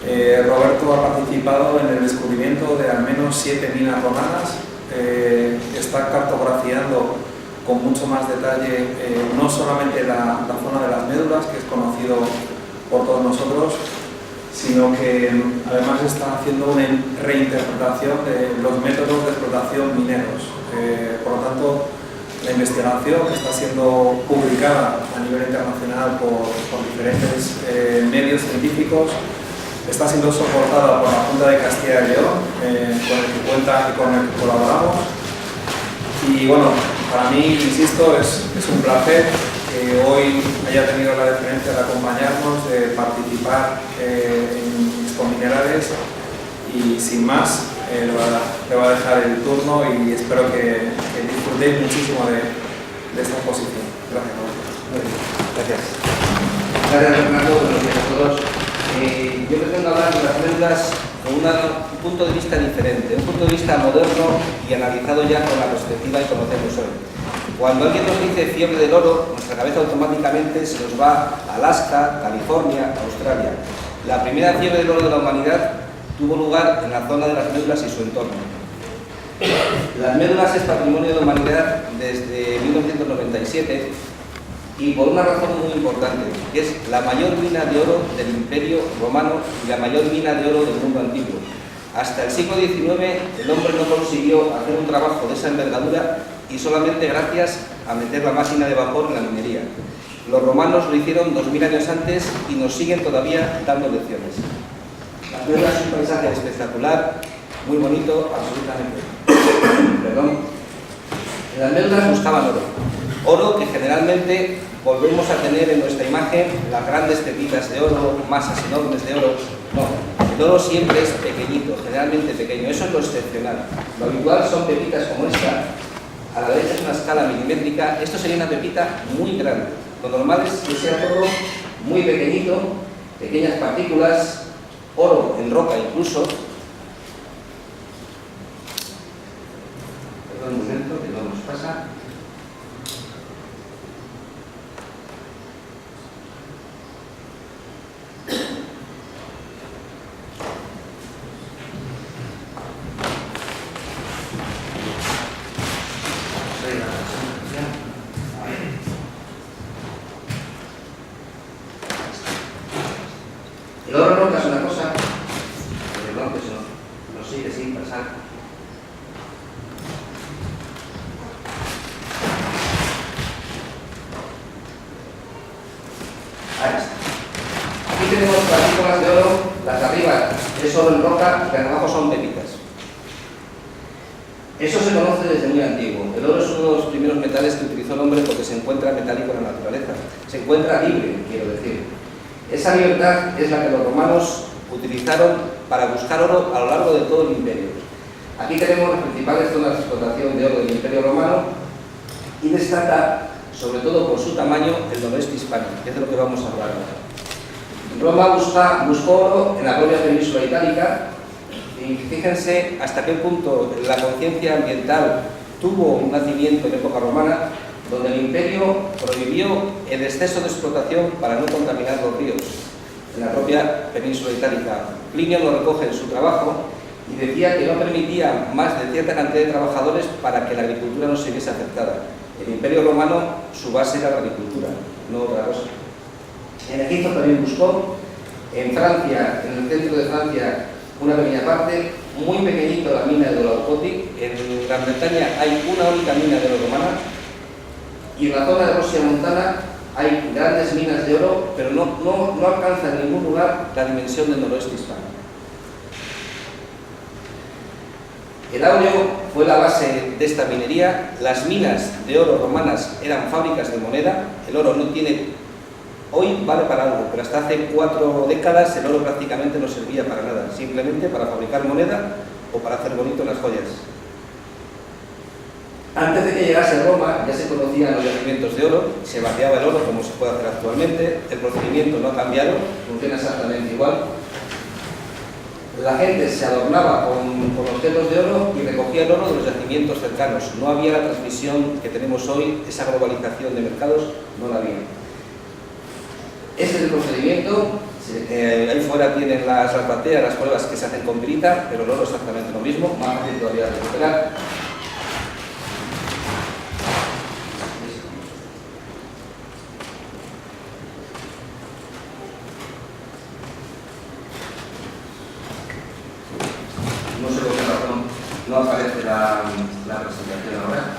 Roberto ha participado en el descubrimiento de al menos 7 minas romanas. Está cartografiando con mucho más detalle no solamente la zona de las médulas, que es conocido por todos nosotros, sino que además está haciendo una reinterpretación de los métodos de explotación mineros. Por lo tanto, la investigación que está siendo publicada a nivel internacional por diferentes medios científicos está siendo soportada por la Junta de Castilla y León, con el que cuenta y con el que colaboramos. Y bueno, para mí, insisto, es un placer que hoy haya tenido la deferencia de acompañarnos, de participar en Expo Minerales, y sin más, le voy a dejar el turno y espero que disfrutéis muchísimo de esta exposición. Gracias. Gracias. Gracias, Fernando. Buenos días a todos. Yo pretendo hablar de las médulas con un punto de vista diferente, un punto de vista moderno y analizado ya con la perspectiva que conocemos hoy. Cuando alguien nos dice fiebre del oro, nuestra cabeza automáticamente se nos va a Alaska, California, Australia. La primera fiebre del oro de la humanidad tuvo lugar en la zona de las médulas y su entorno. Las médulas es patrimonio de la humanidad desde 1997 y por una razón muy importante, que es la mayor mina de oro del Imperio Romano y la mayor mina de oro del mundo antiguo. Hasta el siglo XIX el hombre no consiguió hacer un trabajo de esa envergadura y solamente gracias a meter la máquina de vapor en la minería. Los romanos lo hicieron 2000 años antes y nos siguen todavía dando lecciones. Las médulas es un paisaje espectacular, muy bonito, absolutamente. Perdón. En las médulas buscaban oro. Oro que generalmente volvemos a tener en nuestra imagen las grandes pepitas de oro, masas enormes de oro. No, el oro siempre es pequeñito, generalmente pequeño. Eso es lo excepcional. Lo habitual son pepitas como esta. A la derecha es una escala milimétrica. Esto sería una pepita muy grande. Lo normal es que sea todo muy pequeñito, pequeñas partículas, oro en roca incluso. Perdón un momento, que no nos pasa. El oro roca es una cosa, perdón, que eso nos sigue sin pasar. Ahí está. Aquí tenemos partículas de oro, las de arriba es oro en roca y las de abajo son pepitas. Eso se conoce desde muy antiguo. El oro es uno de los primeros metales que utilizó el hombre porque se encuentra metálico en la naturaleza. Se encuentra libre, quiero decir. Esa libertad es la que los romanos utilizaron para buscar oro a lo largo de todo el imperio. Aquí tenemos las principales zonas de explotación de oro del Imperio Romano y destaca, sobre todo por su tamaño, el noroeste hispánico, que es de lo que vamos a hablar ahora. Roma buscó oro en la propia península itálica y fíjense hasta qué punto la conciencia ambiental tuvo un nacimiento en época romana, donde el imperio prohibió el exceso de explotación para no contaminar los ríos en la propia península itálica. Plinio lo recoge en su trabajo y decía que no permitía más de cierta cantidad de trabajadores para que la agricultura no se viese afectada. El imperio romano, su base era la agricultura, no otra cosa. En Egipto también buscó, en Francia, en el centro de Francia, una pequeña parte, muy pequeñito la mina de Dolaucotti. En Gran Bretaña hay una única mina de oro romana y en la zona de Rosia Montana hay grandes minas de oro, pero no alcanza en ningún lugar la dimensión del noroeste hispano. El áureo fue la base de esta minería. Las minas de oro romanas eran fábricas de moneda. El oro no tiene... Hoy vale para algo, pero hasta hace 4 décadas el oro prácticamente no servía para nada, simplemente para fabricar moneda o para hacer bonito las joyas. Antes de que llegase Roma ya se conocían los yacimientos de oro, se vaciaba el oro como se puede hacer actualmente, el procedimiento no ha cambiado, funciona exactamente igual. La gente se adornaba con objetos de oro y recogía el oro de los yacimientos cercanos. No había la transmisión que tenemos hoy, esa globalización de mercados, no la había. Este es el procedimiento, Ahí fuera tienen las bateas, las pruebas que se hacen con pirita, pero el oro exactamente lo mismo, más fácil todavía de recuperar. No sé por qué razón no aparece la presentación ahora.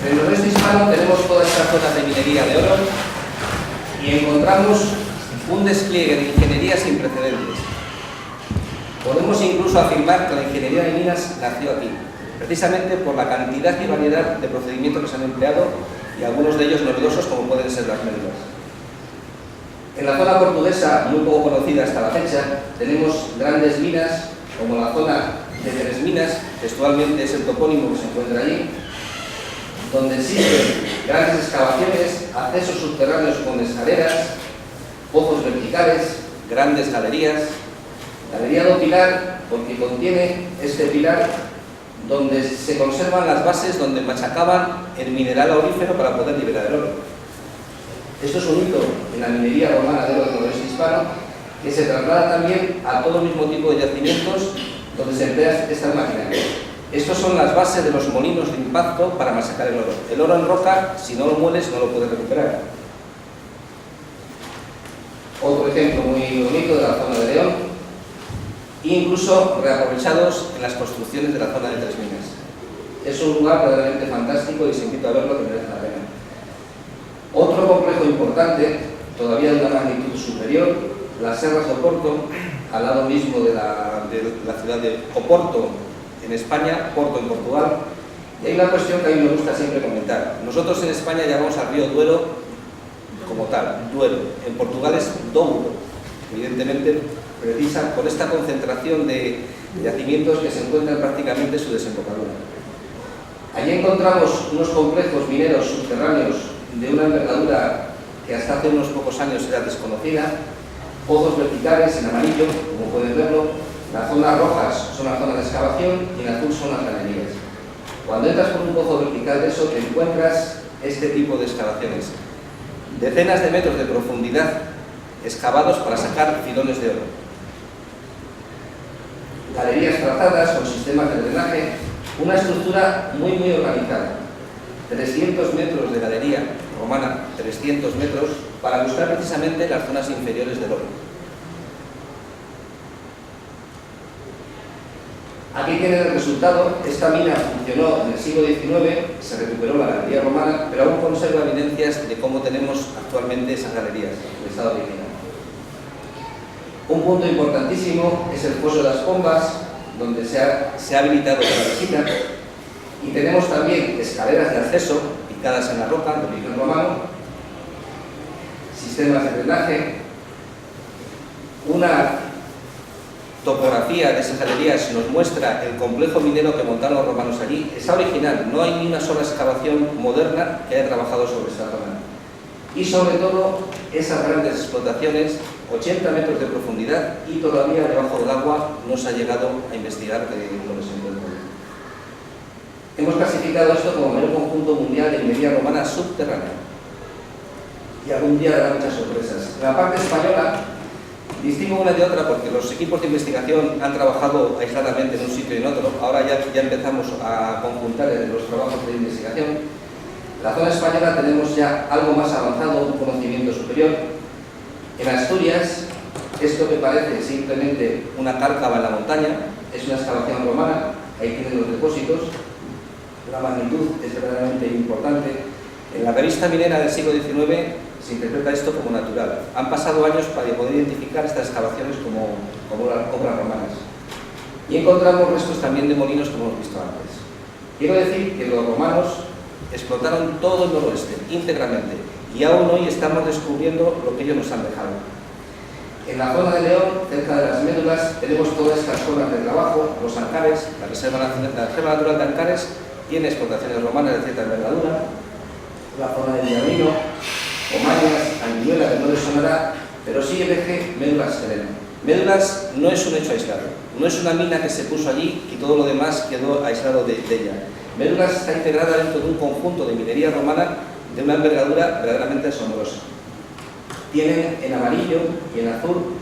En el noroeste hispano tenemos toda esta zona de minería de oro y encontramos un despliegue de ingeniería sin precedentes. Podemos incluso afirmar que la ingeniería de minas nació aquí, precisamente por la cantidad y variedad de procedimientos que se han empleado y algunos de ellos novedosos como pueden ser las médulas. En la zona portuguesa, muy poco conocida hasta la fecha, tenemos grandes minas como la zona de Tres Minas, textualmente es el topónimo que se encuentra allí, donde existen grandes excavaciones, accesos subterráneos con escaleras, pozos verticales, grandes galerías. Galería do Pilar, porque contiene este pilar donde se conservan las bases donde machacaban el mineral aurífero para poder liberar el oro. Esto es un hito en la minería romana del oro del noroeste hispano, que se traslada también a todo mismo tipo de yacimientos donde se emplea esta maquinaria. Estas son las bases de los molinos de impacto para machacar el oro. El oro en roca, si no lo mueles, no lo puedes recuperar. Otro ejemplo muy bonito de la zona de León, incluso reaprovechados en las construcciones de la zona de Tres Minas. Es un lugar verdaderamente fantástico y os invito a verlo, que merece la pena. Otro complejo importante, todavía de una magnitud superior, las Serras de Oporto, al lado mismo de la ciudad de Oporto en España, Porto en Portugal. Y hay una cuestión que a mí me gusta siempre comentar. Nosotros en España llamamos al río Duero como tal, Duero. En Portugal es Douro, evidentemente precisa por esta concentración de yacimientos que se encuentran prácticamente en su desembocadura. Allí encontramos unos complejos mineros subterráneos de una envergadura que hasta hace unos pocos años era desconocida, pozos verticales en amarillo, como pueden verlo. Las zonas rojas son las zonas de excavación y en azul son las galerías. Cuando entras por un pozo vertical de eso, te encuentras este tipo de excavaciones. Decenas de metros de profundidad excavados para sacar filones de oro. Galerías trazadas con sistemas de drenaje, una estructura muy organizada. 300 metros de galería romana, 300 metros, para buscar precisamente las zonas inferiores del oro. Aquí tienen el resultado. Esta mina funcionó en el siglo XIX, se recuperó la galería romana, pero aún conserva evidencias de cómo tenemos actualmente esas galerías en estado original. Un punto importantísimo es el foso de las Pombas, donde se ha habilitado la visita, y tenemos también escaleras de acceso picadas en la roca de origen romano, sistemas de drenaje, una topografía de esas galerías nos muestra el complejo minero que montaron los romanos allí. Está original, no hay ni una sola excavación moderna que haya trabajado sobre esa zona. Y sobre todo, esas grandes explotaciones, 80 metros de profundidad, y todavía debajo del agua no se ha llegado a investigar de lo que se encuentra. Hemos clasificado esto como el mayor conjunto mundial de minería romana subterránea. Y algún día dará muchas sorpresas. En la parte española, distingo una de otra porque los equipos de investigación han trabajado aisladamente en un sitio y en otro. Ahora ya empezamos a conjuntar los trabajos de investigación. En la zona española tenemos ya algo más avanzado, un conocimiento superior. En Asturias, esto que parece simplemente una cárcava en la montaña, es una excavación romana. Ahí tienen los depósitos. La magnitud es verdaderamente importante. En la revista minera del siglo XIX se interpreta esto como natural. Han pasado años para poder identificar estas excavaciones como obras romanas. Y encontramos restos también de molinos, como hemos visto antes. Quiero decir que los romanos explotaron todo el noroeste, íntegramente, y aún hoy estamos descubriendo lo que ellos nos han dejado. En la zona de León, cerca de las médulas, tenemos todas estas zonas de trabajo, los Ancares. La Reserva Natural de Ancares tiene explotaciones romanas de cierta envergadura. La zona de Villamino, Omañas, Viñuela, que no les sonará, pero sí el eje Médulas-Serena. Médulas no es un hecho aislado, no es una mina que se puso allí y todo lo demás quedó aislado de ella. Médulas está integrada dentro de un conjunto de minería romana de una envergadura verdaderamente asombrosa. Tienen en amarillo y en azul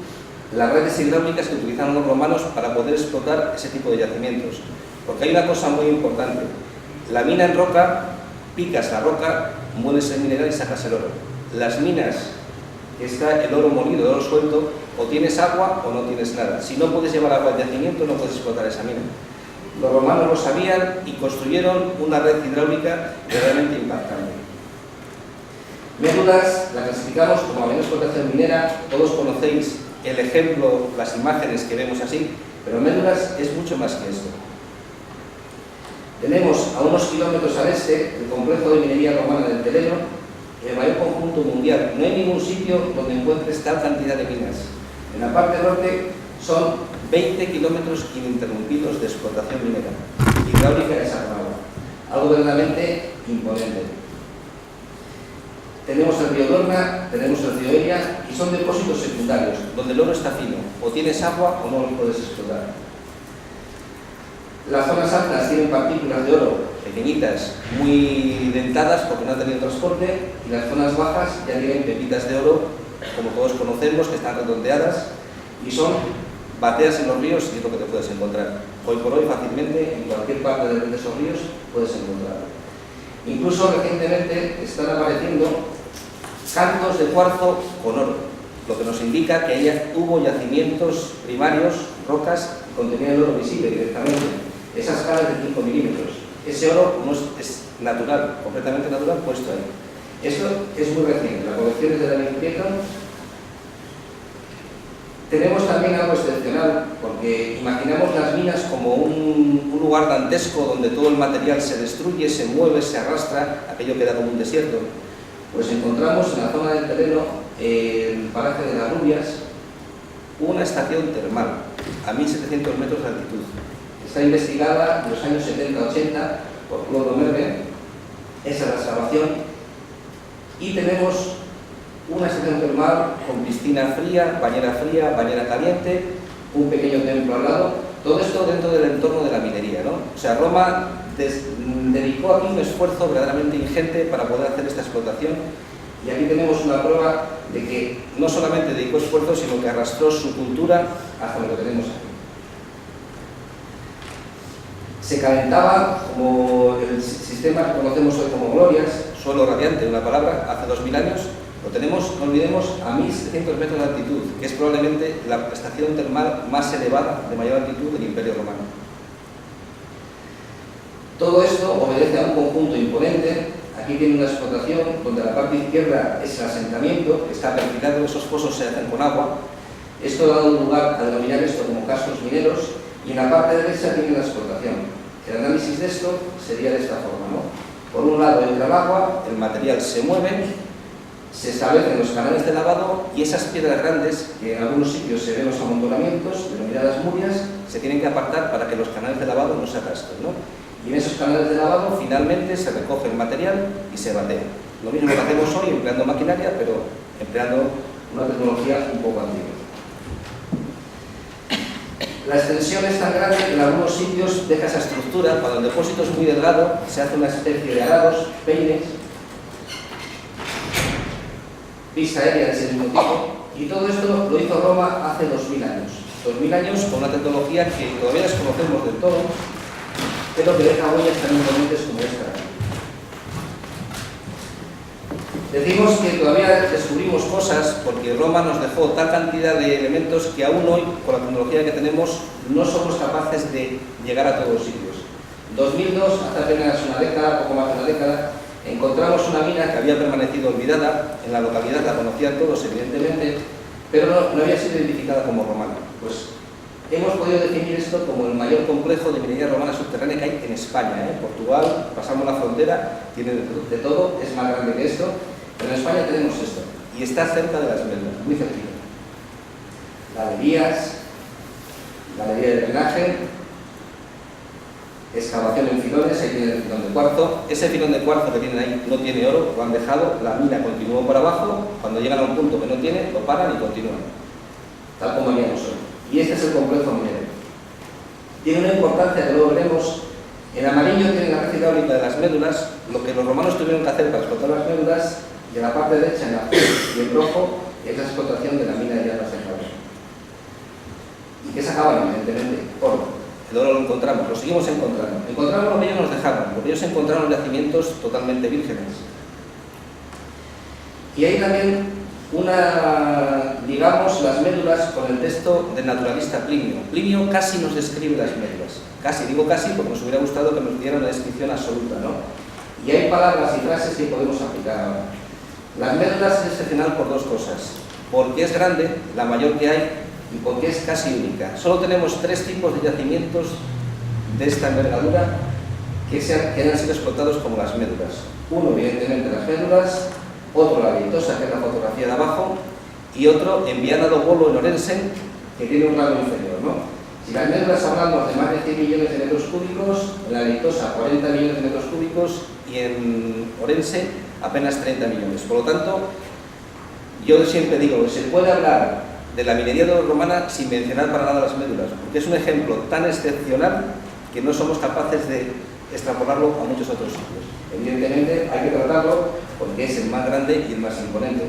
las redes hidráulicas que utilizaron los romanos para poder explotar ese tipo de yacimientos. Porque hay una cosa muy importante: la mina en roca, picas la roca, mueles el mineral y sacas el oro. Las minas, que está el oro molido, el oro suelto, o tienes agua o no tienes nada. Si no puedes llevar agua al yacimiento, no puedes explotar esa mina. Los romanos lo sabían y construyeron una red hidráulica realmente impactante. Médulas la clasificamos como la menor explotación minera. Todos conocéis el ejemplo, las imágenes que vemos así, pero Médulas es mucho más que esto. Tenemos a unos kilómetros al este el complejo de minería romana del Teleno, el mayor conjunto mundial. No hay ningún sitio donde encuentres tal cantidad de minas. En la parte norte son 20 kilómetros ininterrumpidos de explotación minera, hidráulica de esa agua, algo verdaderamente imponente. Tenemos el río Dorna, tenemos el río Eria y son depósitos secundarios, donde el oro está fino, o tienes agua o no lo puedes explotar. Las zonas altas tienen partículas de oro pequeñitas, muy dentadas porque no han tenido transporte, y las zonas bajas ya tienen pepitas de oro, como todos conocemos, que están redondeadas y son bateas en los ríos y es lo que te puedes encontrar. Hoy por hoy fácilmente en cualquier parte de esos ríos puedes encontrar. Incluso recientemente están apareciendo cantos de cuarzo con oro, lo que nos indica que hubo yacimientos primarios, rocas, que contenían el oro visible directamente. Esas calas de 5 milímetros. Ese oro no es natural, completamente natural, puesto ahí. Eso es muy reciente. La colección es de David Prieto. Tenemos también algo excepcional, porque imaginamos las minas como un lugar dantesco donde todo el material se destruye, se mueve, se arrastra, aquello queda como un desierto. Pues encontramos en la zona del Teleno, el paraje de las Rubias, una estación termal a 1700 metros de altitud. Está investigada en los años 70-80 por Claude Merve, esa es la excavación, y tenemos una estación termal con piscina fría, bañera caliente, un pequeño templo al lado, todo esto dentro del entorno de la minería, ¿no? O sea, Roma dedicó aquí un esfuerzo verdaderamente ingente para poder hacer esta explotación, y aquí tenemos una prueba de que no solamente dedicó esfuerzo, sino que arrastró su cultura hasta lo que tenemos aquí. Se calentaba como el sistema que conocemos hoy como Glorias, suelo radiante, una palabra, hace 2000 años. Lo tenemos, no olvidemos, a 1700 metros de altitud, que es probablemente la estación termal más elevada de mayor altitud del Imperio Romano. Todo esto obedece a un conjunto imponente. Aquí tiene una explotación donde la parte izquierda es el asentamiento, que está perfilado, esos pozos se hacen con agua. Esto ha dado lugar a denominar esto como cascos mineros, y en la parte derecha tiene la explotación. El análisis de esto sería de esta forma, ¿no? Por un lado entra el agua, el material se mueve, se establecen los canales de lavado y esas piedras grandes, que en algunos sitios se ven los amontonamientos, denominadas murias, se tienen que apartar para que los canales de lavado no se arrastren, ¿no? Y en esos canales de lavado finalmente se recoge el material y se batea. Lo mismo que hacemos hoy empleando maquinaria, pero empleando una tecnología un poco antigua. La extensión es tan grande que en algunos sitios deja esa estructura. Cuando el depósito es muy delgado, se hace una especie de arados, peines, pista aérea de ese mismo tipo, y todo esto lo hizo Roma hace 2000 años. 2000 años con una tecnología que todavía desconocemos del todo, pero que deja huellas tan imponentes como esta. Decimos que todavía descubrimos cosas porque Roma nos dejó tal cantidad de elementos que aún hoy, con la tecnología que tenemos, no somos capaces de llegar a todos los sitios. En 2002, hace apenas una década, poco más de una década, encontramos una mina que había permanecido olvidada. En la localidad la conocían todos, evidentemente, pero no había sido identificada como romana. Pues hemos podido definir esto como el mayor complejo de minería romana subterránea que hay en España. Portugal, pasamos la frontera, tiene de todo, es más grande que esto. Pero en España tenemos esto, y está cerca de las Médulas, muy cerquita. Galería de drenaje, excavación en filones, ahí tienen el filón de cuarzo. Ese filón de cuarzo que tienen ahí no tiene oro, lo han dejado, la mina continuó por abajo, cuando llegan a un punto que no tiene, lo paran y continúan, tal como haríamos hoy. Y este es el complejo minero. Tiene una importancia que luego veremos. En amarillo tiene la red hidráulica de las médulas, lo que los romanos tuvieron que hacer para explotar las médulas, y en la parte derecha, en azul y en rojo, es la explotación de la mina de llamas de Javier. ¿Y qué sacaban? Evidentemente, oro. El oro lo encontramos, lo seguimos encontrando. Encontramos lo que ellos nos dejaron, porque ellos encontraron yacimientos totalmente vírgenes. Y hay también digamos, las médulas con el texto del naturalista Plinio. Plinio casi nos describe las médulas. Casi, digo casi porque nos hubiera gustado que nos diera una descripción absoluta, ¿no? Y hay palabras y frases que podemos aplicar ahora. Las médulas es excepcional por dos cosas. Porque es grande, la mayor que hay, y porque es casi única. Solo tenemos 3 tipos de yacimientos de esta envergadura que han sido explotados como las médulas. Uno, evidentemente, las médulas, otro, la leitosa, que es la fotografía de abajo, y otro, en Viana do Bolo, en Orense, que tiene un rango inferior, ¿no? Si las médulas hablamos de más de 100 millones de metros cúbicos, en la leitosa 40 millones de metros cúbicos y en Orense apenas 30 millones. Por lo tanto, yo siempre digo que se puede hablar de la minería romana sin mencionar para nada las médulas, porque es un ejemplo tan excepcional que no somos capaces de extrapolarlo a muchos otros sitios. Evidentemente hay que tratarlo porque es el más grande y el más imponente.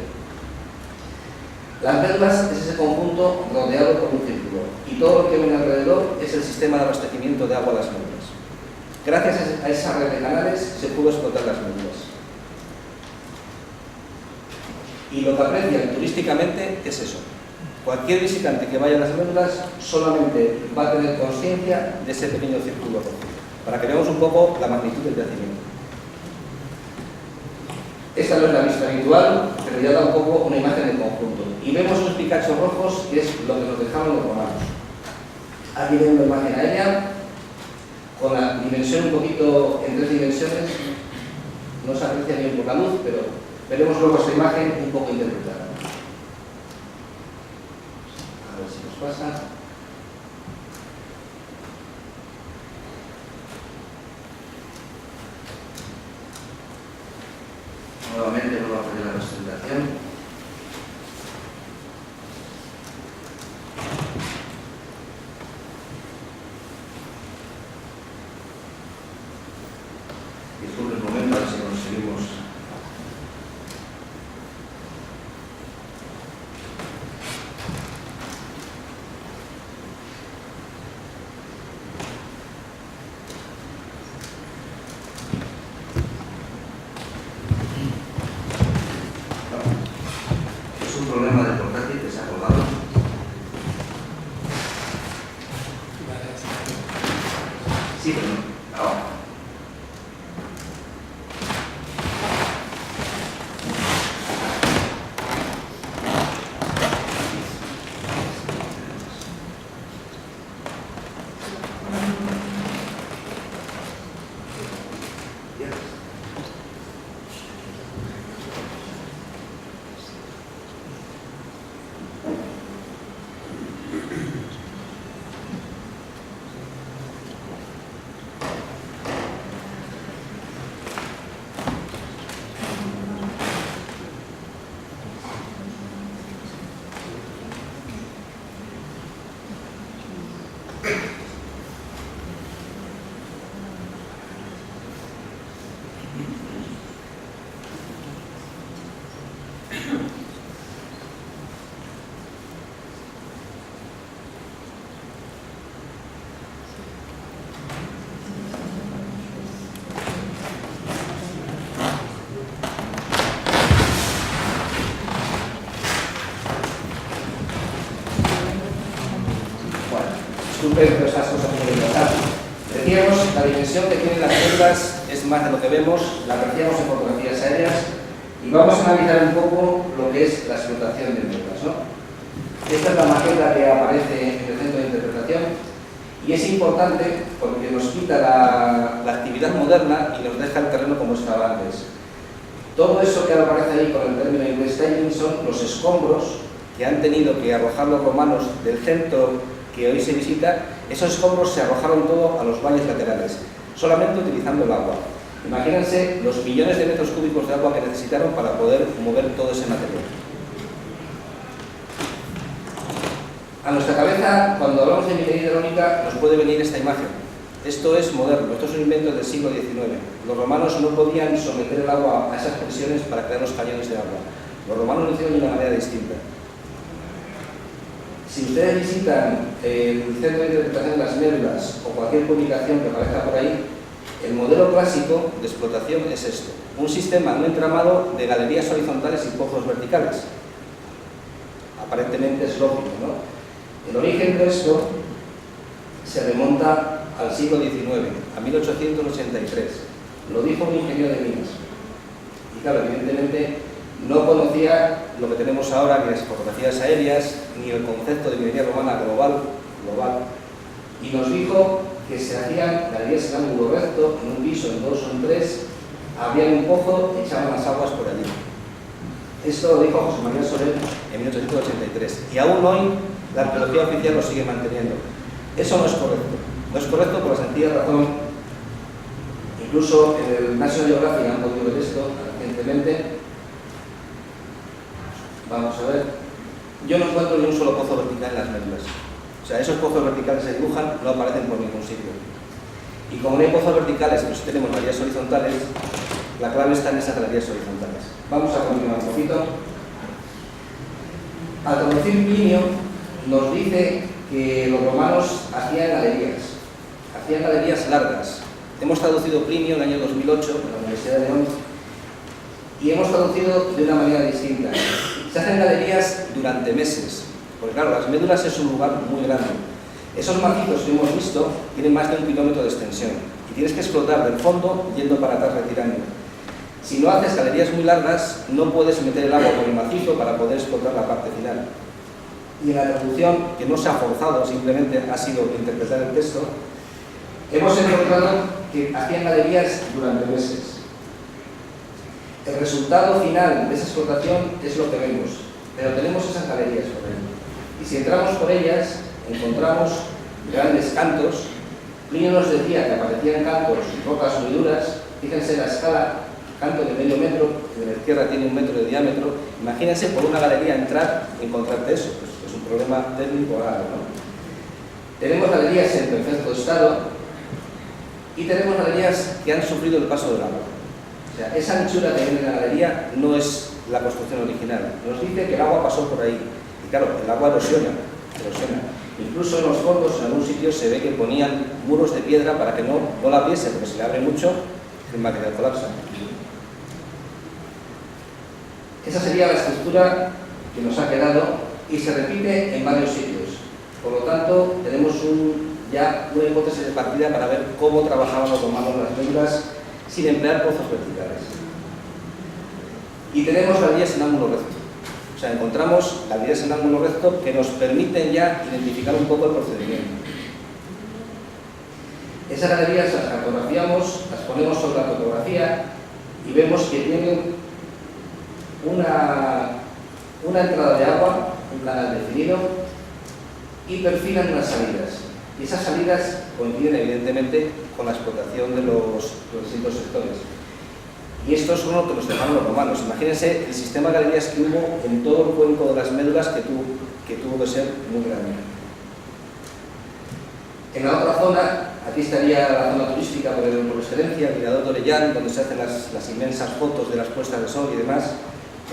Las médulas es ese conjunto rodeado por un círculo y todo lo que viene alrededor es el sistema de abastecimiento de agua a las médulas. Gracias a esa red de canales se pudo explotar las médulas. Y lo que aprecian turísticamente es eso. Cualquier visitante que vaya a las médulas solamente va a tener conciencia de ese pequeño círculo rojo, para que veamos un poco la magnitud del yacimiento. Esta no es la vista habitual, pero ya da un poco una imagen del conjunto. Y vemos unos picachos rojos, que es lo que nos dejaron los romanos. Aquí vemos una imagen aérea, con la dimensión un poquito en 3 dimensiones. No se aprecia bien por la luz, pero veremos luego esta imagen un poco interpretada. A ver si nos pasa. Nuevamente vuelvo a hacer la presentación. Disculpe un momento, a ver si conseguimos. Problema del portátil que se ha colgado. Sí, pero no. Ahora. Disculpen, pero estas cosas pueden pasar. Decíamos, la dimensión que tienen las médulas es más de lo que vemos, la apreciamos en fotografías aéreas, y vamos a analizar un poco lo que es la explotación de médulas, ¿no? Esta es la maqueta que aparece en el centro de interpretación, y es importante porque nos quita la actividad moderna y nos deja el terreno como estaba antes. Todo eso que aparece ahí con el término inglés tiling son los escombros que han tenido que arrojar los romanos del centro que hoy se visita. Esos escombros se arrojaron todo a los valles laterales. solamente utilizando el agua. Imagínense los millones de metros cúbicos de agua que necesitaron para poder mover todo ese material. A nuestra cabeza, cuando hablamos de minería hidráulica, nos puede venir esta imagen. Esto es moderno, esto es un invento del siglo XIX. Los romanos no podían someter el agua a esas presiones para crear los cañones de agua. Los romanos lo hicieron de una manera distinta. Si ustedes visitan el Centro de Interpretación de las Médulas o cualquier publicación que aparezca por ahí, el modelo clásico de explotación es esto: un sistema, un entramado de galerías horizontales y pozos verticales. Aparentemente es lógico, ¿no? El origen de esto se remonta al siglo XIX, a 1883. Lo dijo un ingeniero de minas. Y claro, evidentemente no conocía lo que tenemos ahora, ni las fotografías aéreas, ni el concepto de minería romana global, y nos dijo que se hacían galerías en ángulo recto, en un piso, en dos o en tres, abrían un pozo y echaban las aguas por allí. Esto lo dijo José María Soler en 1883, y aún hoy la arqueología oficial lo sigue manteniendo. Eso no es correcto. No es correcto por la sencilla razón, incluso en el National Geographic han podido ver esto recientemente. Vamos a ver. Yo no encuentro ni un solo pozo vertical en las médulas. O sea, esos pozos verticales se dibujan, no aparecen por ningún sitio. Y como no hay pozos verticales, pero sí tenemos galerías horizontales, la clave está en esas galerías horizontales. Vamos a continuar un poquito. Al traducir Plinio, nos dice que los romanos hacían galerías largas. Hemos traducido Plinio en el año 2008 en la Universidad de León y hemos traducido de una manera distinta. Se hacen galerías durante meses, porque claro, las médulas es un lugar muy grande. Esos macizos que hemos visto tienen más de 1 kilómetro de extensión y tienes que explotar del fondo yendo para atrás retirando. Si no haces galerías muy largas, no puedes meter el agua por el macizo para poder explotar la parte final. Y en la traducción, que no se ha forzado, simplemente ha sido interpretar el texto, hemos encontrado que hacían galerías durante meses. El resultado final de esa explotación es lo que vemos, pero tenemos esas galerías por ahí. Y si entramos por ellas, encontramos grandes cantos. Plinio nos decía que aparecían cantos, rocas muy duras. Fíjense la escala, canto de medio metro, que de la izquierda tiene 1 metro de diámetro. Imagínense por una galería entrar y encontrarte eso. Pues es un problema técnico raro, ¿no? Tenemos galerías en perfecto estado y tenemos galerías que han sufrido el paso del agua. O sea, esa anchura que viene en la galería no es la construcción original. Nos dice que el agua pasó por ahí. Y claro, el agua erosiona. Incluso en los fondos, en algún sitio, se ve que ponían muros de piedra para que no la abriese, porque si le abre mucho, el material colapsa. Esa sería la estructura que nos ha quedado y se repite en varios sitios. Por lo tanto, tenemos ya una hipótesis de partida para ver cómo trabajaban los romanos las médulas sin emplear pozos verticales. Y tenemos galerías en ángulo recto. O sea, encontramos galerías en ángulo recto que nos permiten ya identificar un poco el procedimiento. Esas galerías las cartografiamos, las ponemos sobre la topografía y vemos que tienen una entrada de agua, un canal definido, y perfilan unas salidas. Y esas salidas coinciden evidentemente con la explotación de los distintos sectores. Y esto es lo que nos dejaron los romanos. Imagínense el sistema de galerías que hubo en todo el cuenco de las médulas que tuvo que ser muy grande. En la otra zona, aquí estaría la zona turística por excelencia, el Mirador de Orellán, donde se hacen las inmensas fotos de las puestas de sol y demás.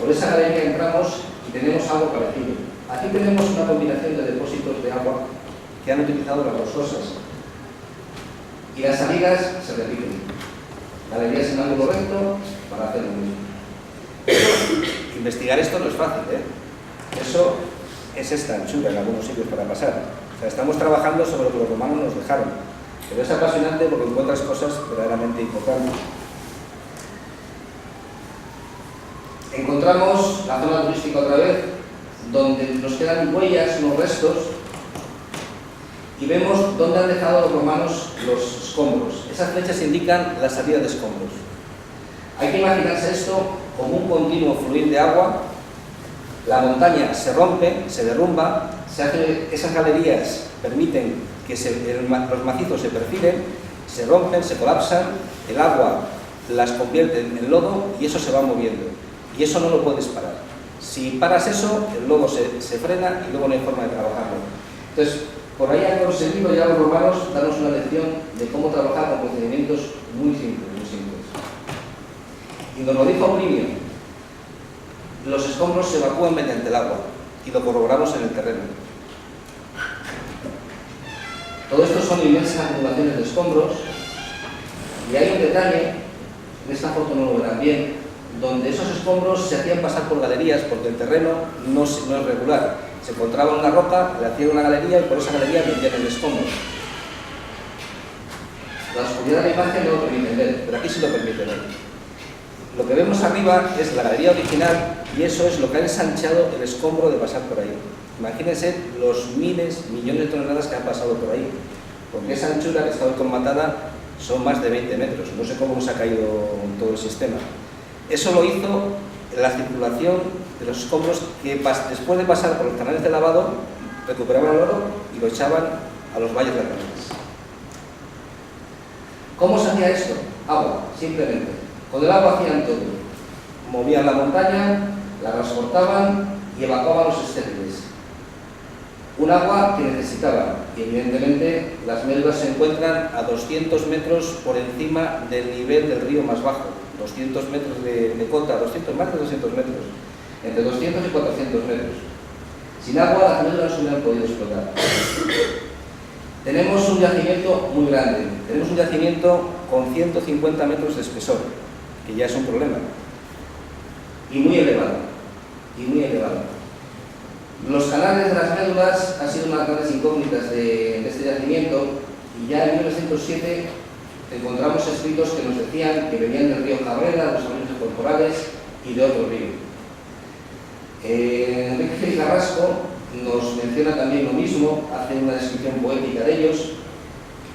Por esa galería entramos y tenemos algo parecido. Aquí tenemos una combinación de depósitos de agua que han utilizado las rososas. Y las salidas se repiten. Galerías en ángulo recto para hacer lo mismo. Investigar esto no es fácil, ¿eh? Eso es esta anchura en algunos sitios para pasar. O sea, estamos trabajando sobre lo que los romanos nos dejaron. Pero es apasionante porque encuentras cosas verdaderamente importantes. Encontramos la zona turística otra vez, donde nos quedan huellas, unos restos, y vemos dónde han dejado los romanos los escombros. Esas flechas indican la salida de escombros. Hay que imaginarse esto como un continuo fluir de agua. La montaña se rompe, se derrumba, esas galerías permiten que los macizos se perfilen se rompen, se colapsan, el agua las convierte en lodo y eso se va moviendo. Y eso no lo puedes parar. Si paras eso, el lodo se frena y luego no hay forma de trabajarlo. Entonces, por ahí han conseguido ya los romanos darnos una lección de cómo trabajar con procedimientos muy simples, muy simples. Y nos lo dijo Plinio: los escombros se evacúan mediante el agua, y lo corroboramos en el terreno. Todo esto son inmensas acumulaciones de escombros, y hay un detalle, en esta foto no lo verán bien, donde esos escombros se hacían pasar por galerías porque el terreno no es regular. Se encontraba una roca, le hacían una galería y por esa galería vendían el escombro. La oscuridad de la imagen no lo permite ver, pero aquí sí lo permite ver. Lo que vemos arriba es la galería original y eso es lo que ha ensanchado el escombro de pasar por ahí. Imagínense los miles, millones de toneladas que han pasado por ahí, porque esa anchura que está hoy colmatada son más de 20 metros. No sé cómo se ha caído todo el sistema. Eso lo hizo la circulación de los escombros que después de pasar por los canales de lavado recuperaban el oro y lo echaban a los valles laterales. ¿Cómo se hacía esto? Agua, simplemente. Con el agua hacían todo. Movían la montaña, la transportaban y evacuaban los estériles. Un agua que necesitaban, y evidentemente las médulas se encuentran a 200 metros por encima del nivel del río más bajo. 200 metros de cota, más de 200 metros, entre 200 y 400 metros. Sin agua las médulas no hubieran podido explotar. Tenemos un yacimiento muy grande, tenemos un yacimiento con 150 metros de espesor, que ya es un problema, y muy elevado, Los canales de las médulas han sido una de las grandes incógnitas de este yacimiento, y ya en 1907 encontramos escritos que nos decían que venían del río Cabrera, de los anillos corporales y de otro río. Enrique Gil Carrasco nos menciona también lo mismo, hace una descripción poética de ellos,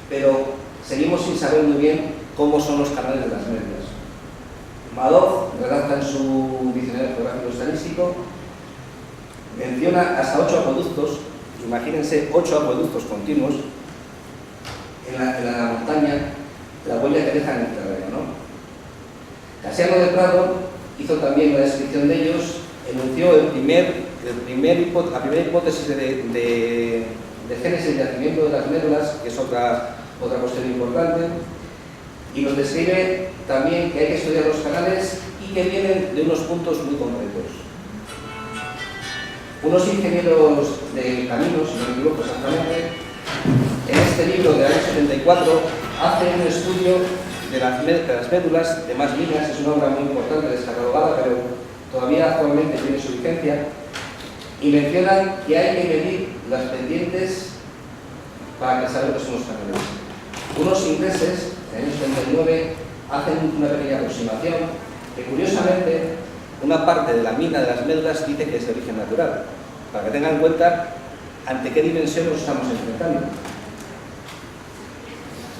pero seguimos sin saber muy bien cómo son los canales de las médulas. Madoff redacta en su diccionario geográfico estadístico, menciona hasta 8 acueductos, imagínense 8 acueductos continuos en la montaña, la huella que dejan en el terreno, ¿no? Casiano de Prado hizo también una descripción de ellos, enunció la primera hipótesis de génesis y yacimiento de las médulas, que es otra cuestión importante, y nos describe también que hay que estudiar los canales y que vienen de unos puntos muy concretos. Unos ingenieros de caminos, si no me equivoco exactamente, en este libro del año 74 hace un estudio de las médulas de más minas. Es una obra muy importante, descatalogada, pero todavía actualmente tiene su vigencia, y mencionan que hay que medir las pendientes para que saber que son los canales. Unos ingleses, en el año 79, hacen una pequeña aproximación que, curiosamente, una parte de la mina de las médulas dice que es de origen natural, para que tengan en cuenta ante qué dimensión nos estamos enfrentando.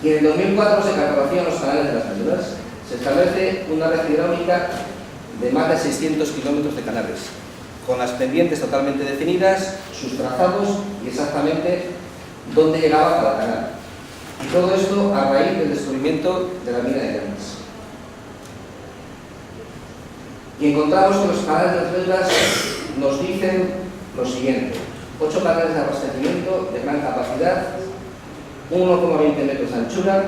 Y en el 2004 se cartografían los canales de las médulas. Se establece una red hidráulica de más de 600 kilómetros de canales, con las pendientes totalmente definidas, sus trazados y exactamente dónde llegaba cada canal. Y todo esto a raíz del descubrimiento de la mina de Llanes. Y encontramos que los canales de las médulas nos dicen lo siguiente: 8 canales de abastecimiento de gran capacidad, 1,20 metros de anchura.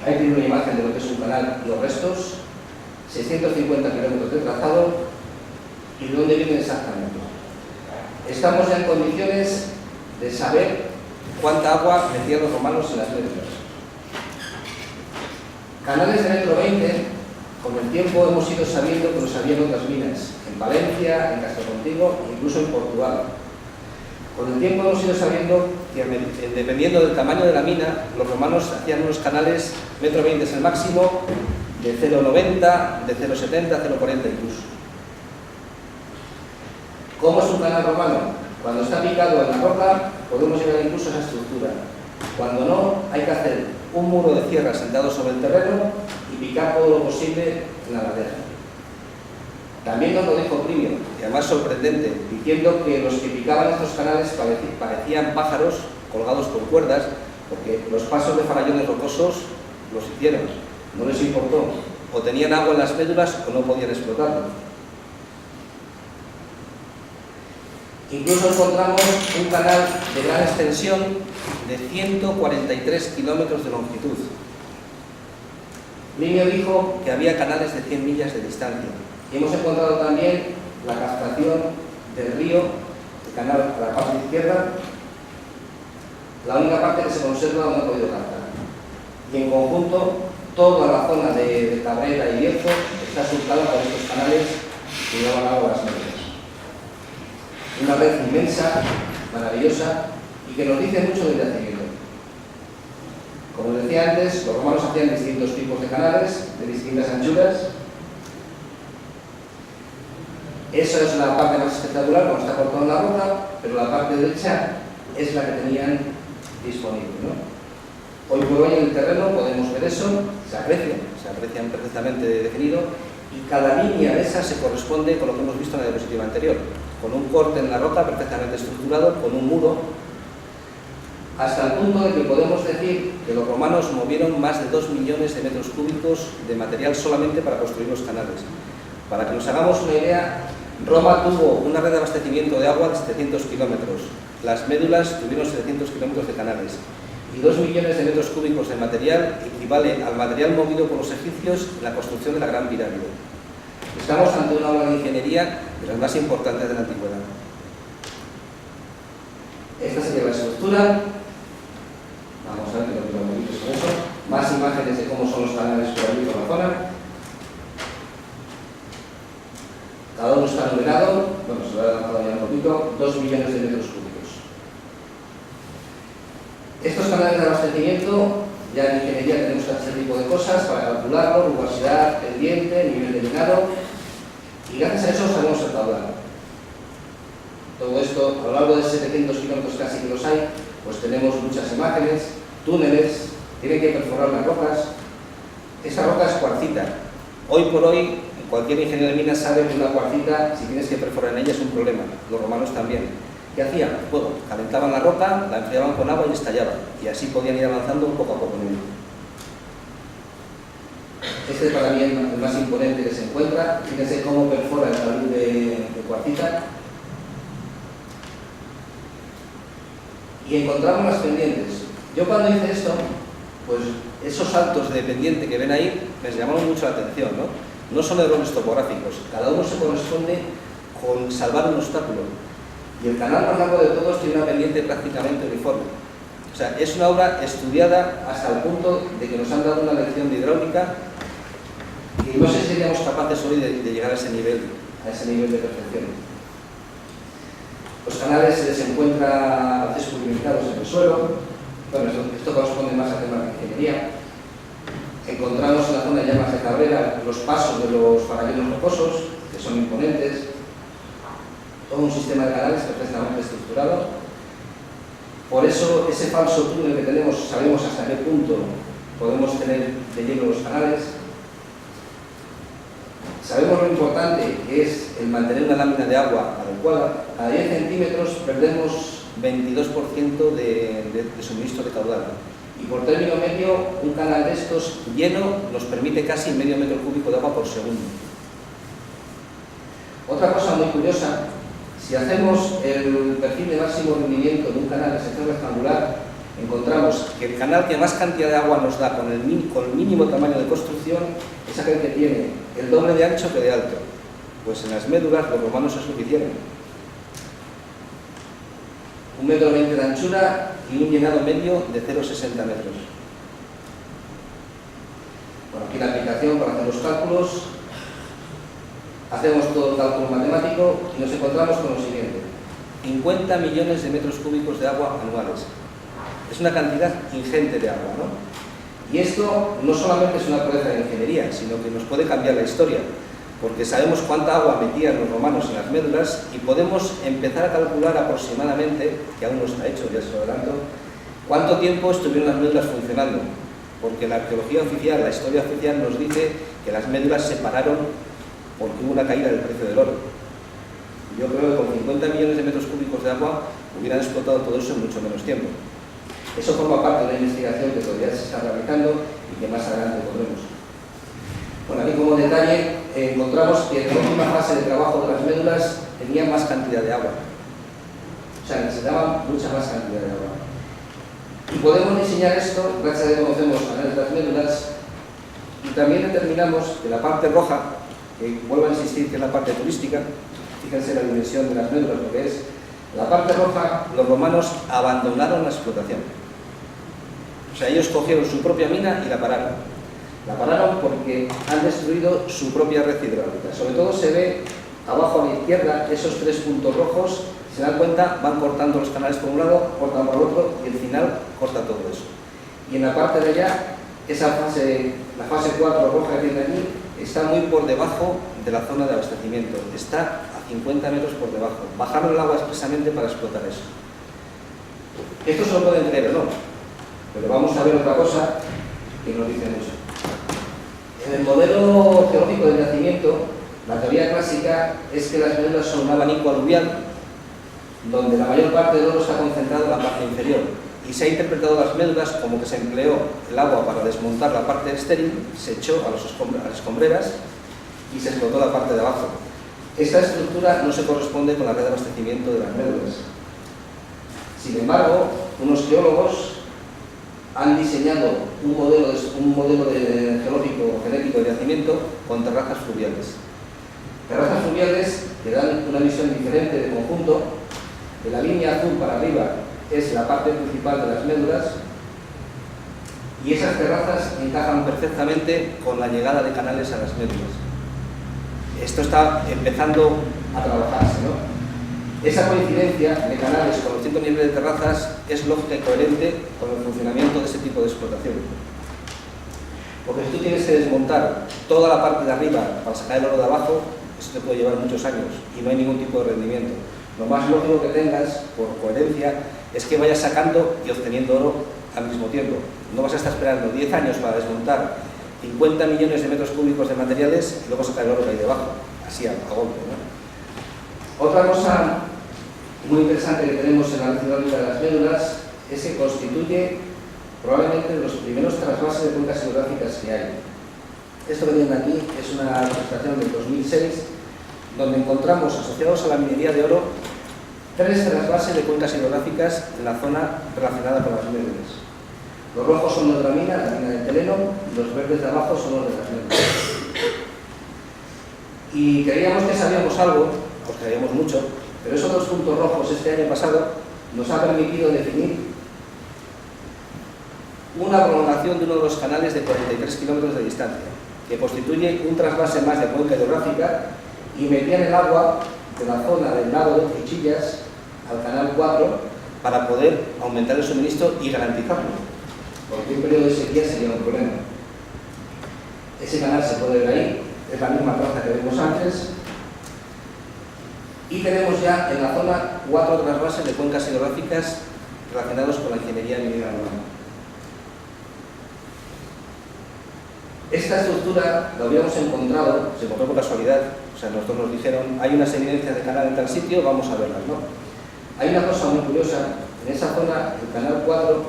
Ahí tiene una imagen de lo que es un canal y los restos, 650 kilómetros de trazado. ¿Y de dónde vienen exactamente? Estamos ya en condiciones de saber cuánta agua metían los romanos en las médulas. Canales de metro 20, con el tiempo hemos ido sabiendo que los había en otras minas, en Valencia, en Castro Contigo, incluso en Portugal. Con el tiempo hemos ido sabiendo que, dependiendo del tamaño de la mina, los romanos hacían unos canales, metro 20 es el máximo, de 0,90, de 0,70, 0,40 incluso. ¿Cómo es un canal romano? Cuando está picado en la roca, podemos llegar incluso a esa estructura. Cuando no, hay que hacer un muro de tierra sentado sobre el terreno y picar todo lo posible en la ladera. También nos lo dijo Plinio, y además sorprendente, diciendo que los que picaban estos canales parecían pájaros colgados por cuerdas, porque los pasos de farallones rocosos los hicieron, no les importó. O tenían agua en las médulas o no podían explotarlo. Incluso encontramos un canal de gran extensión de 143 kilómetros de longitud. Plinio dijo que había canales de 100 millas de distancia. Y hemos encontrado también la captación del río, el canal a la parte izquierda, la única parte que se conserva donde ha podido captar. Y en conjunto, toda la zona de Cabrera y Bierzo está surcada por estos canales que llevan agua a las médulas. Una red inmensa, maravillosa y que nos dice mucho del yacimiento. Como decía antes, los romanos hacían distintos tipos de canales, de distintas anchuras. Esa es la parte más espectacular cuando está cortada la roca, pero la parte derecha es la que tenían disponible, ¿no? Hoy por hoy en el terreno podemos ver eso, se aprecian perfectamente definido, y cada línea de esas se corresponde con lo que hemos visto en la diapositiva anterior, con un corte en la roca perfectamente estructurado, con un muro, hasta el punto de que podemos decir que los romanos movieron más de 2 millones de metros cúbicos de material solamente para construir los canales. Para que nos hagamos una idea, Roma tuvo una red de abastecimiento de agua de 700 kilómetros, las médulas tuvieron 700 kilómetros de canales, y 2 millones de metros cúbicos de material equivale al material movido por los egipcios en la construcción de la Gran Pirámide. Estamos ante una obra de ingeniería de las más importantes de la antigüedad. Esta sería la estructura. Vamos a ver que lo quiero muy con eso. Más imágenes de cómo son los canales por allí por la zona. Cada uno está numerado, bueno, se lo he adelantado ya un poquito, 2 millones de metros cúbicos. Estos canales de abastecimiento, ya en ingeniería tenemos que hacer este tipo de cosas para calcularlo, rugosidad, pendiente, nivel de llenado, y gracias a eso sabemos el caudal. Todo esto, a lo largo de 700 kilómetros casi que los hay, pues tenemos muchas imágenes, túneles, tienen que perforar las rocas. Esta roca es cuarcita. Hoy por hoy, cualquier ingeniero de minas sabe que una cuarcita, si tienes que perforar en ella, es un problema. Los romanos también. ¿Qué hacían? Fuego. Calentaban la roca, la enfriaban con agua y estallaban. Y así podían ir avanzando poco a poco en ello. Este es para mí el más imponente que se encuentra. Fíjense cómo perfora el talud de cuarcita. Y encontramos las pendientes. Yo cuando hice esto, pues esos saltos de pendiente que ven ahí me llamaron mucho la atención, ¿no? No son errores topográficos, cada uno se corresponde con salvar un obstáculo. Y el canal más largo de todos tiene una pendiente prácticamente uniforme. O sea, es una obra estudiada hasta el punto de que nos han dado una lección de hidráulica y no sé si seríamos capaces hoy de llegar a ese nivel de perfección. Los canales se les encuentra a veces pulverizados en el suelo. Bueno, esto corresponde más a temas de ingeniería. Encontramos en la zona de llamas de Cabrera los pasos de los farallones rocosos, que son imponentes. Todo un sistema de canales perfectamente estructurado. Por eso, ese falso túnel que tenemos, sabemos hasta qué punto podemos tener de lleno los canales. Sabemos lo importante que es el mantener una lámina de agua adecuada. Cada 10 centímetros perdemos 22% de suministro de caudal. Y por término medio, un canal de estos lleno nos permite casi medio metro cúbico de agua por segundo. Otra cosa muy curiosa, si hacemos el perfil de máximo rendimiento de un canal de sección rectangular, encontramos que el canal que más cantidad de agua nos da con el mínimo tamaño de construcción es aquel que tiene el doble de ancho que de alto. Pues en las médulas los romanos es lo que hicieron. 1,20 metros de anchura y un llenado medio de 0,60 metros. Bueno, aquí la aplicación para hacer los cálculos. Hacemos todo el cálculo matemático y nos encontramos con lo siguiente. 50 millones de metros cúbicos de agua anuales. Es una cantidad ingente de agua, ¿no? Y esto no solamente es una proeza de ingeniería, sino que nos puede cambiar la historia, porque sabemos cuánta agua metían los romanos en las médulas y podemos empezar a calcular aproximadamente, que aún no está hecho, ya se lo adelanto, cuánto tiempo estuvieron las médulas funcionando, porque la arqueología oficial, la historia oficial nos dice que las médulas se pararon porque hubo una caída del precio del oro. Yo creo que con 50 millones de metros cúbicos de agua hubieran explotado todo eso en mucho menos tiempo. Eso forma parte de una investigación que todavía se está realizando y que más adelante podremos. Bueno, aquí como detalle encontramos que en la última fase de trabajo de las médulas tenía más cantidad de agua. O sea, necesitaban mucha más cantidad de agua. Y podemos diseñar esto, gracias a que conocemos las médulas, y también determinamos que la parte roja, que vuelvo a insistir que es la parte turística, fíjense la dimensión de las médulas, lo que es, la parte roja, los romanos abandonaron la explotación. O sea, ellos cogieron su propia mina y la pararon. La pararon porque han destruido su propia red hidráulica. Sobre todo se ve abajo a la izquierda esos 3 puntos rojos. Si se dan cuenta, van cortando los canales por un lado, cortan por el otro y al final corta todo eso. Y en la parte de allá, esa fase, la fase 4 roja que tiene aquí, está muy por debajo de la zona de abastecimiento. Está a 50 metros por debajo. Bajaron el agua expresamente para explotar eso. Esto se lo pueden creer o no, pero vamos a ver otra cosa que nos dice mucho. En el modelo geológico del yacimiento, la teoría clásica es que las médulas son un abanico aluvial donde la mayor parte del oro está concentrado en la parte inferior, y se ha interpretado las médulas como que se empleó el agua para desmontar la parte estéril, se echó a las escombreras y se explotó la parte de abajo. Esta estructura no se corresponde con la red de abastecimiento de las médulas. Sin embargo, unos geólogos han diseñado un modelo geológico genético de yacimiento con terrazas fluviales. Terrazas fluviales que dan una visión diferente de conjunto. De la línea azul para arriba es la parte principal de las médulas y esas terrazas encajan perfectamente con la llegada de canales a las médulas. Esto está empezando a trabajarse, ¿no? Esa coincidencia de canales con distintos niveles de terrazas es lógica y coherente con el funcionamiento de ese tipo de explotación. Porque si tú tienes que desmontar toda la parte de arriba para sacar el oro de abajo, eso te puede llevar muchos años y no hay ningún tipo de rendimiento. Lo más lógico que tengas, por coherencia, es que vayas sacando y obteniendo oro al mismo tiempo. No vas a estar esperando 10 años para desmontar 50 millones de metros cúbicos de materiales y luego sacar el oro que hay debajo, así a golpe, ¿no? Otra cosa muy interesante que tenemos en la red hidráulica de las médulas es que constituye probablemente los primeros trasvases de cuencas hidrográficas que hay. Esto que tienen aquí es una representación del 2006, donde encontramos asociados a la minería de oro 3 trasvases de cuencas hidrográficas en la zona relacionada con las médulas. Los rojos son los de la mina de Teleno, y los verdes de abajo son los de las médulas. Y creíamos que sabíamos algo, o creíamos mucho, pero esos 2 puntos rojos este año pasado nos ha permitido definir una prolongación de uno de los canales de 43 kilómetros de distancia, que constituye un trasvase más de cuenca hidrográfica y metían el agua de la zona del lago de Cuchillas al canal 4 para poder aumentar el suministro y garantizarlo, porque un periodo de sequía sería un problema. Ese canal se puede ver ahí, es la misma traza que vimos antes, y tenemos ya en la zona 4 trasvases de cuencas hidrográficas relacionados con la ingeniería minera urbana. Esta estructura la habíamos encontrado, se encontró por casualidad, o sea, nosotros nos dijeron, hay unas evidencias de canal en tal sitio, vamos a verlas, ¿no? Hay una cosa muy curiosa, en esa zona, el canal 4,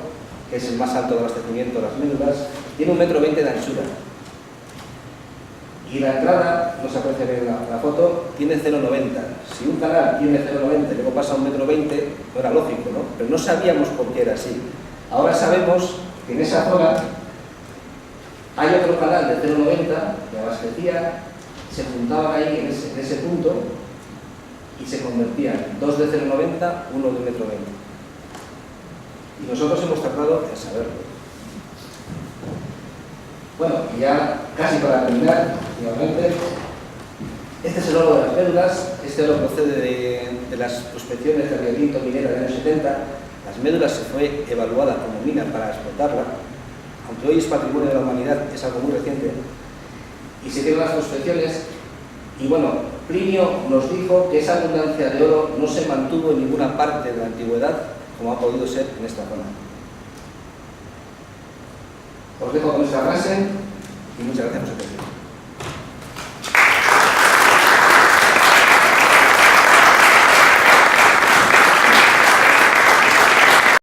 que es el más alto de abastecimiento de las médulas, tiene 1,20 m de anchura. Y la entrada, no se aprecia bien la foto, tiene 0,90. Si un canal tiene 0,90 y luego pasa a 1,20 m, no era lógico, ¿no? Pero no sabíamos por qué era así. Ahora sabemos que en esa zona hay otro canal de 0,90 que abastecía, se juntaban ahí en ese punto y se convertían 2 de 0,90, uno de 1,20 m. Y nosotros hemos tratado de saberlo. Bueno, y ya casi para terminar, finalmente, este es el oro de las médulas. Este oro procede de las prospecciones de Río Tinto minera de los años 70. Las médulas se fue evaluada como mina para explotarla, aunque hoy es patrimonio de la humanidad, es algo muy reciente, y se hicieron las prospecciones, y bueno, Plinio nos dijo que esa abundancia de oro no se mantuvo en ninguna parte de la antigüedad, como ha podido ser en esta zona. Os dejo con esta frase, y muchas gracias por su atención.